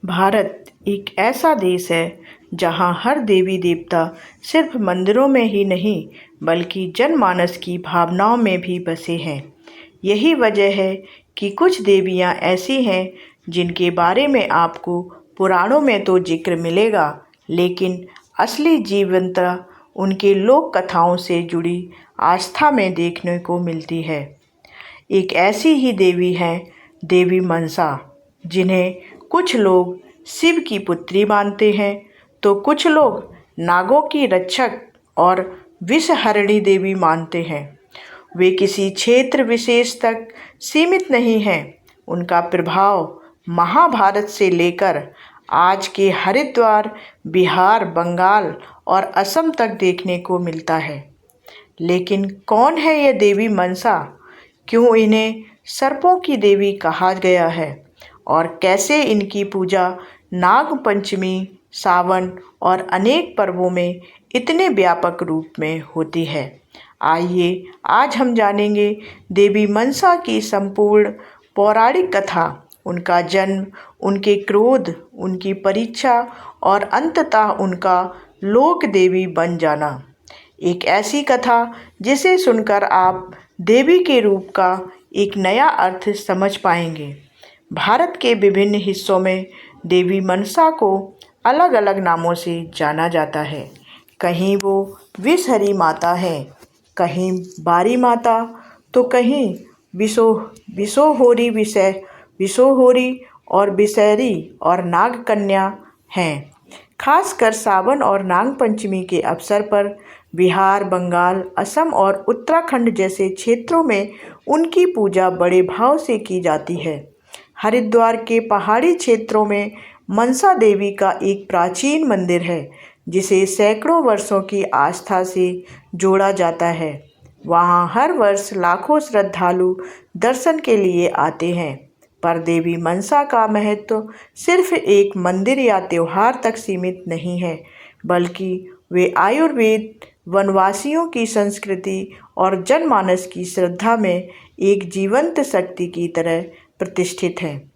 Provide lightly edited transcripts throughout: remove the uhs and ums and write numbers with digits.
भारत एक ऐसा देश है जहाँ हर देवी देवता सिर्फ मंदिरों में ही नहीं बल्कि जनमानस की भावनाओं में भी बसे हैं। यही वजह है कि कुछ देवियाँ ऐसी हैं जिनके बारे में आपको पुराणों में तो जिक्र मिलेगा, लेकिन असली जीवंतता उनके लोक कथाओं से जुड़ी आस्था में देखने को मिलती है। एक ऐसी ही देवी हैं देवी मनसा, जिन्हें कुछ लोग शिव की पुत्री मानते हैं तो कुछ लोग नागों की रक्षक और विषहरिणी देवी मानते हैं। वे किसी क्षेत्र विशेष तक सीमित नहीं हैं। उनका प्रभाव महाभारत से लेकर आज के हरिद्वार, बिहार, बंगाल और असम तक देखने को मिलता है। लेकिन कौन है यह देवी मनसा? क्यों इन्हें सर्पों की देवी कहा गया है और कैसे इनकी पूजा नाग पंचमी, सावन और अनेक पर्वों में इतने व्यापक रूप में होती है? आइए आज हम जानेंगे देवी मनसा की संपूर्ण पौराणिक कथा, उनका जन्म, उनके क्रोध, उनकी परीक्षा और अंततः उनका लोक देवी बन जाना। एक ऐसी कथा जिसे सुनकर आप देवी के रूप का एक नया अर्थ समझ पाएंगे। भारत के विभिन्न हिस्सों में देवी मनसा को अलग अलग नामों से जाना जाता है। कहीं वो विषहरी माता है, कहीं बारी माता, तो कहीं विषोहोरी और विषहरी और नाग कन्या हैं। खासकर सावन और नाग पंचमी के अवसर पर बिहार, बंगाल, असम और उत्तराखंड जैसे क्षेत्रों में उनकी पूजा बड़े भाव से की जाती है। हरिद्वार के पहाड़ी क्षेत्रों में मनसा देवी का एक प्राचीन मंदिर है जिसे सैकड़ों वर्षों की आस्था से जोड़ा जाता है। वहाँ हर वर्ष लाखों श्रद्धालु दर्शन के लिए आते हैं। पर देवी मनसा का महत्व सिर्फ एक मंदिर या त्योहार तक सीमित नहीं है, बल्कि वे आयुर्वेद, वनवासियों की संस्कृति और जनमानस की श्रद्धा में एक जीवंत शक्ति की तरह प्रतिष्ठित हैं।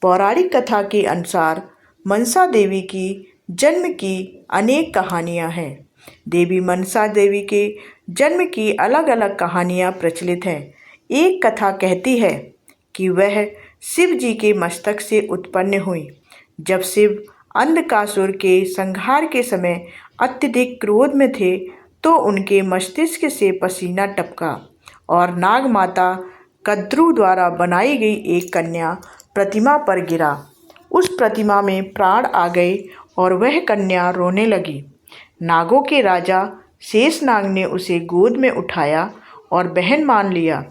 पौराणिक कथा के अनुसार मनसा देवी की जन्म की अनेक कहानियाँ हैं। देवी मनसा देवी के जन्म की अलग अलग कहानियाँ प्रचलित हैं। एक कथा कहती है कि वह शिव जी के मस्तक से उत्पन्न हुई। जब शिव अंधकासुर के संहार के समय अत्यधिक क्रोध में थे तो उनके मस्तिष्क से पसीना टपका और नाग माता कद्रू द्वारा बनाई गई एक कन्या प्रतिमा पर गिरा। उस प्रतिमा में प्राण आ गए और वह कन्या रोने लगी। नागों के राजा शेषनाग ने उसे गोद में उठाया और बहन मान लिया।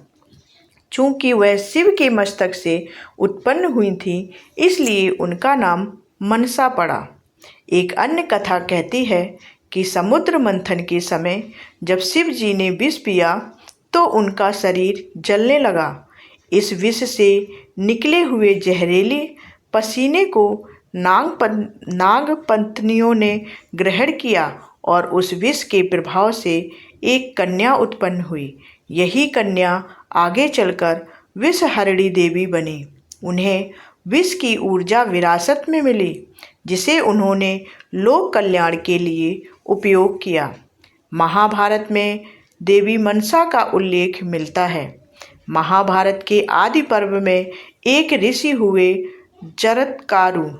चूंकि वह शिव के मस्तक से उत्पन्न हुई थी, इसलिए उनका नाम मनसा पड़ा। एक अन्य कथा कहती है कि समुद्र मंथन के समय जब शिव जी ने विष पिया तो उनका शरीर जलने लगा। इस विष से निकले हुए जहरीले पसीने को नाग पत्नियों ने ग्रहण किया और उस विष के प्रभाव से एक कन्या उत्पन्न हुई। यही कन्या आगे चलकर विषहरिणी देवी बनी। उन्हें विष की ऊर्जा विरासत में मिली, जिसे उन्होंने लोक कल्याण के लिए उपयोग किया। महाभारत में देवी मनसा का उल्लेख मिलता है। महाभारत के आदि पर्व में एक ऋषि हुए जरत्कारु।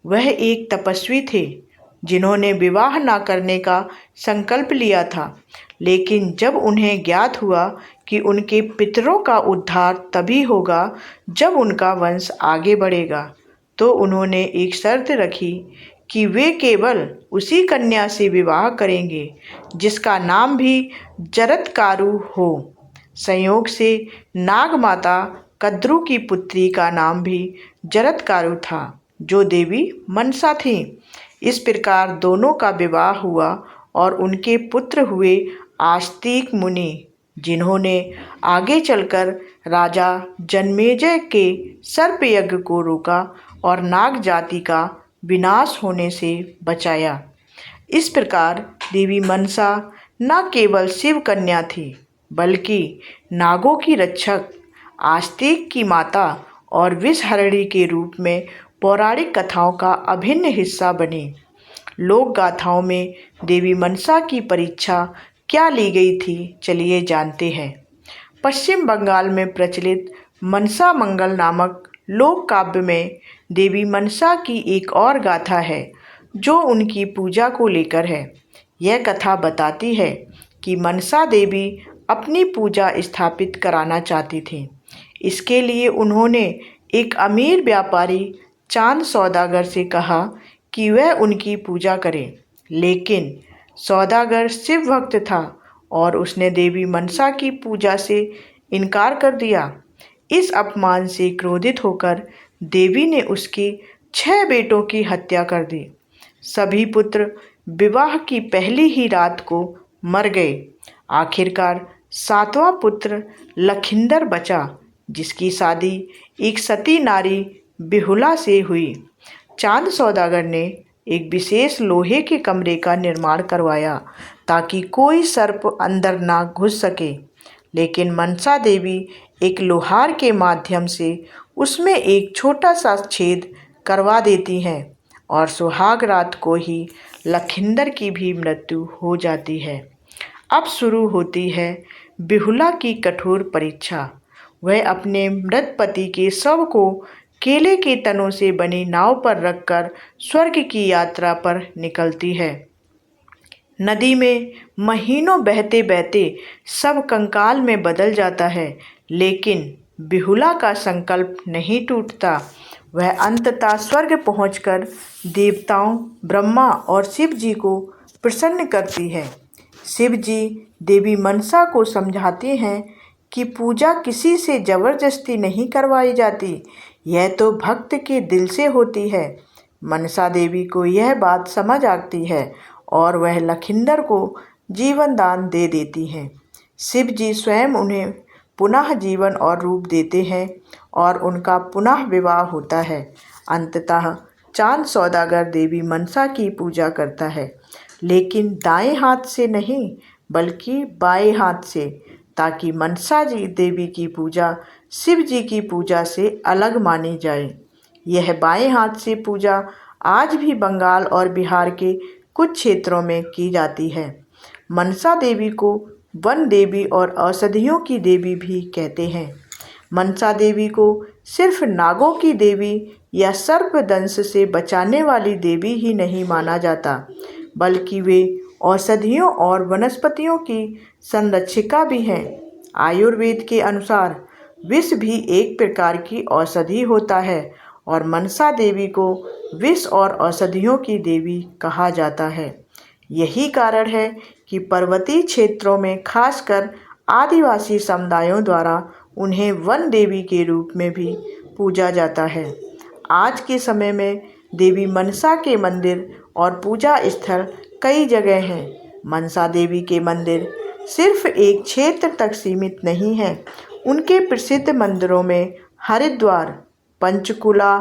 वह एक तपस्वी थे जिन्होंने विवाह न करने का संकल्प लिया था, लेकिन जब उन्हें ज्ञात हुआ कि उनके पितरों का उद्धार तभी होगा जब उनका वंश आगे बढ़ेगा, तो उन्होंने एक शर्त रखी कि वे केवल उसी कन्या से विवाह करेंगे जिसका नाम भी जरत्कारु हो। संयोग से नाग माता कद्रू की पुत्री का नाम भी जरत्कारु था, जो देवी मनसा थी। इस प्रकार दोनों का विवाह हुआ और उनके पुत्र हुए आस्तिक मुनि, जिन्होंने आगे चलकर राजा जन्मेजय के सर्प यज्ञ को रोका और नाग जाति का विनाश होने से बचाया। इस प्रकार देवी मनसा न केवल शिव कन्या थी, बल्कि नागों की रक्षक, आस्तिक की माता और विषहरिणी के रूप में पौराणिक कथाओं का अभिन्न हिस्सा बनी। लोक गाथाओं में देवी मनसा की परीक्षा क्या ली गई थी, चलिए जानते हैं। पश्चिम बंगाल में प्रचलित मनसा मंगल नामक लोक काव्य में देवी मनसा की एक और गाथा है जो उनकी पूजा को लेकर है। यह कथा बताती है कि मनसा देवी अपनी पूजा स्थापित कराना चाहती थी। इसके लिए उन्होंने एक अमीर व्यापारी चांद सौदागर से कहा कि वह उनकी पूजा करे, लेकिन सौदागर शिव भक्त था और उसने देवी मनसा की पूजा से इनकार कर दिया। इस अपमान से क्रोधित होकर देवी ने उसके 6 बेटों की हत्या कर दी। सभी पुत्र विवाह की पहली ही रात को मर गए। आखिरकार 7वां पुत्र लखिंदर बचा, जिसकी शादी एक सती नारी बिहुला से हुई। चांद सौदागर ने एक विशेष लोहे के कमरे का निर्माण करवाया ताकि कोई सर्प अंदर ना घुस सके, लेकिन मनसा देवी एक लोहार के माध्यम से उसमें एक छोटा सा छेद करवा देती हैं और सुहाग रात को ही लखिंदर की भी मृत्यु हो जाती है। अब शुरू होती है बिहुला की कठोर परीक्षा। वह अपने मृत पति के शव को केले के तनों से बनी नाव पर रखकर स्वर्ग की यात्रा पर निकलती है। नदी में महीनों बहते बहते सब कंकाल में बदल जाता है, लेकिन बिहुला का संकल्प नहीं टूटता। वह अंततः स्वर्ग पहुंचकर देवताओं ब्रह्मा और शिव जी को प्रसन्न करती है। शिव जी देवी मनसा को समझाते हैं कि पूजा किसी से जबरदस्ती नहीं करवाई जाती, यह तो भक्त के दिल से होती है। मनसा देवी को यह बात समझ आती है और वह लखिंदर को जीवन दान दे देती हैं। शिव जी स्वयं उन्हें पुनः जीवन और रूप देते हैं और उनका पुनः विवाह होता है। अंततः चांद सौदागर देवी मनसा की पूजा करता है, लेकिन दाएं हाथ से नहीं बल्कि बाएं हाथ से, ताकि मनसा जी देवी की पूजा शिव जी की पूजा से अलग मानी जाए। यह बाएं हाथ से पूजा आज भी बंगाल और बिहार के कुछ क्षेत्रों में की जाती है। मनसा देवी को वन देवी और औषधियों की देवी भी कहते हैं। मनसा देवी को सिर्फ नागों की देवी या सर्प दंश से बचाने वाली देवी ही नहीं माना जाता, बल्कि वे औषधियों और वनस्पतियों की संरक्षिका भी हैं। आयुर्वेद के अनुसार विष भी एक प्रकार की औषधि होता है और मनसा देवी को विष और औषधियों की देवी कहा जाता है। यही कारण है कि पर्वतीय क्षेत्रों में खासकर आदिवासी समुदायों द्वारा उन्हें वन देवी के रूप में भी पूजा जाता है। आज के समय में देवी मनसा के मंदिर और पूजा स्थल कई जगह हैं। मनसा देवी के मंदिर सिर्फ एक क्षेत्र तक सीमित नहीं हैं। उनके प्रसिद्ध मंदिरों में हरिद्वार, पंचकुला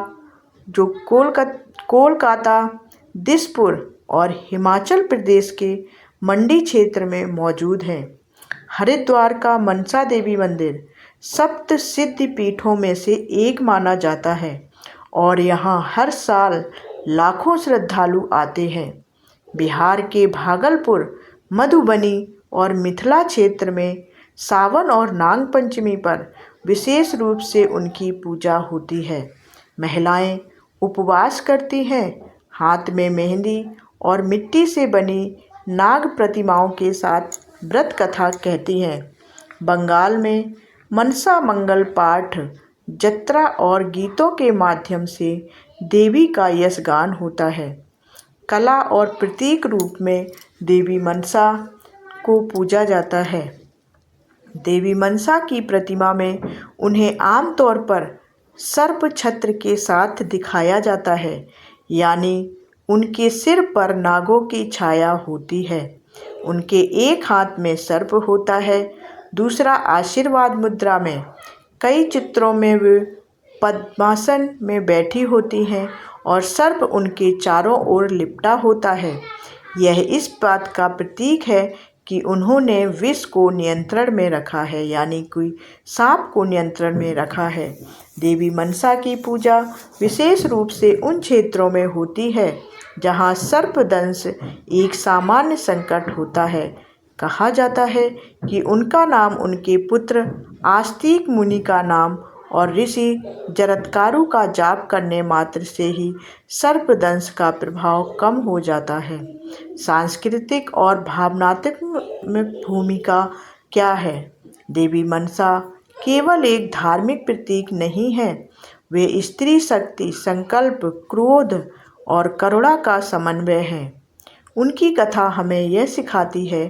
जो कोलकाता, दिसपुर और हिमाचल प्रदेश के मंडी क्षेत्र में मौजूद हैं। हरिद्वार का मनसा देवी मंदिर सप्त सिद्धि पीठों में से एक माना जाता है और यहाँ हर साल लाखों श्रद्धालु आते हैं। बिहार के भागलपुर, मधुबनी और मिथिला क्षेत्र में सावन और नाग पंचमी पर विशेष रूप से उनकी पूजा होती है। महिलाएं उपवास करती हैं, हाथ में मेहंदी और मिट्टी से बनी नाग प्रतिमाओं के साथ व्रत कथा कहती हैं। बंगाल में मनसा मंगल पाठ, जत्रा और गीतों के माध्यम से देवी का यशगान होता है। कला और प्रतीक रूप में देवी मनसा को पूजा जाता है। देवी मनसा की प्रतिमा में उन्हें आमतौर पर सर्प छत्र के साथ दिखाया जाता है, यानी उनके सिर पर नागों की छाया होती है। उनके एक हाथ में सर्प होता है, दूसरा आशीर्वाद मुद्रा में। कई चित्रों में वे पद्मासन में बैठी होती हैं और सर्प उनके चारों ओर लिपटा होता है। यह इस बात का प्रतीक है कि उन्होंने विष को नियंत्रण में रखा है, यानी कि सांप को नियंत्रण में रखा है। देवी मनसा की पूजा विशेष रूप से उन क्षेत्रों में होती है जहाँ सर्पदंश एक सामान्य संकट होता है। कहा जाता है कि उनका नाम उनके पुत्र आस्तिक मुनि का नाम और ऋषि जरत्कारु का जाप करने मात्र से ही सर्पदंश का प्रभाव कम हो जाता है। सांस्कृतिक और भावनात्मक भूमिका क्या है? देवी मनसा केवल एक धार्मिक प्रतीक नहीं है, वे स्त्री शक्ति, संकल्प, क्रोध और करुणा का समन्वय है। उनकी कथा हमें यह सिखाती है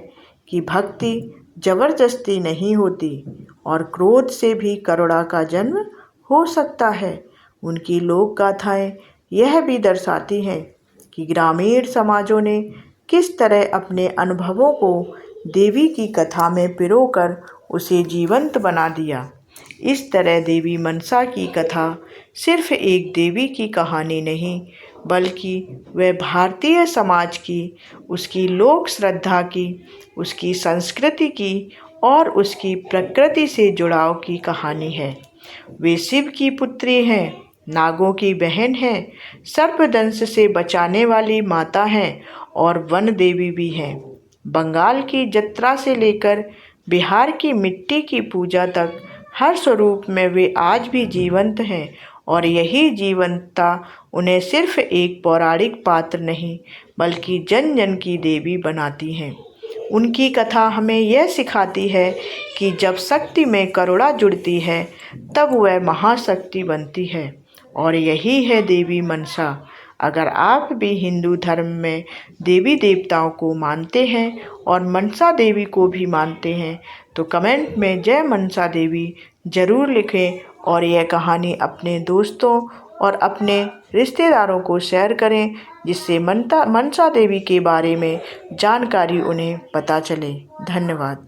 कि भक्ति जबरदस्ती नहीं होती और क्रोध से भी करुणा का जन्म हो सकता है। उनकी लोक गाथाएं यह भी दर्शाती हैं कि ग्रामीण समाजों ने किस तरह अपने अनुभवों को देवी की कथा में पिरोकर उसे जीवंत बना दिया। इस तरह देवी मनसा की कथा सिर्फ एक देवी की कहानी नहीं, बल्कि वह भारतीय समाज की, उसकी लोक श्रद्धा की, उसकी संस्कृति की और उसकी प्रकृति से जुड़ाव की कहानी है। वे शिव की पुत्री हैं, नागों की बहन हैं, सर्पदंश से बचाने वाली माता हैं और वन देवी भी हैं। बंगाल की जत्रा से लेकर बिहार की मिट्टी की पूजा तक हर स्वरूप में वे आज भी जीवंत हैं और यही जीवंतता उन्हें सिर्फ एक पौराणिक पात्र नहीं, बल्कि जन जन की देवी बनाती हैं। उनकी कथा हमें यह सिखाती है कि जब शक्ति में करुणा जुड़ती है तब वह महाशक्ति बनती है, और यही है देवी मनसा। अगर आप भी हिंदू धर्म में देवी देवताओं को मानते हैं और मनसा देवी को भी मानते हैं तो कमेंट में जय मनसा देवी ज़रूर लिखें और यह कहानी अपने दोस्तों और अपने रिश्तेदारों को शेयर करें, जिससे मनसा देवी के बारे में जानकारी उन्हें पता चले। धन्यवाद।